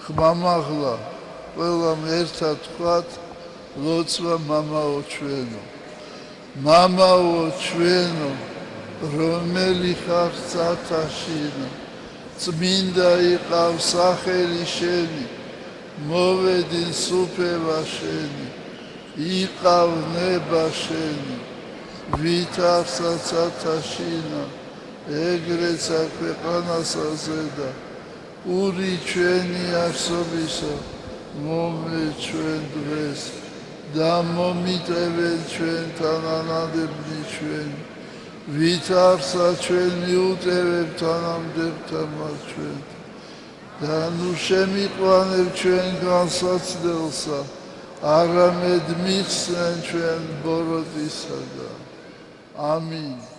ხმამაღლა ყველამ ერთად თქვათ ლოცვა მამაო ჩვენო მამაო ჩვენო რომელი ხარ სათაშინო წმინდა იყავ სახელი შენი მოვედინ სუფევა შენი იყავ ნება შენი ვითარსაც ათაშინა ეგრეცა ქვეყანასა ზედა ური ჩვენი არსობისა მომე ჩვენ დღეს და მომიტევენ ჩვენ თანანადები ჩვენ ვითარცა ჩვენ მიუტევებ თანამდებთა მას ჩვენ და ნუ შემიყვანებ ჩვენ განსაცდელსა არამედ მიხსენ ჩვენ ბოროტისაგან ამინ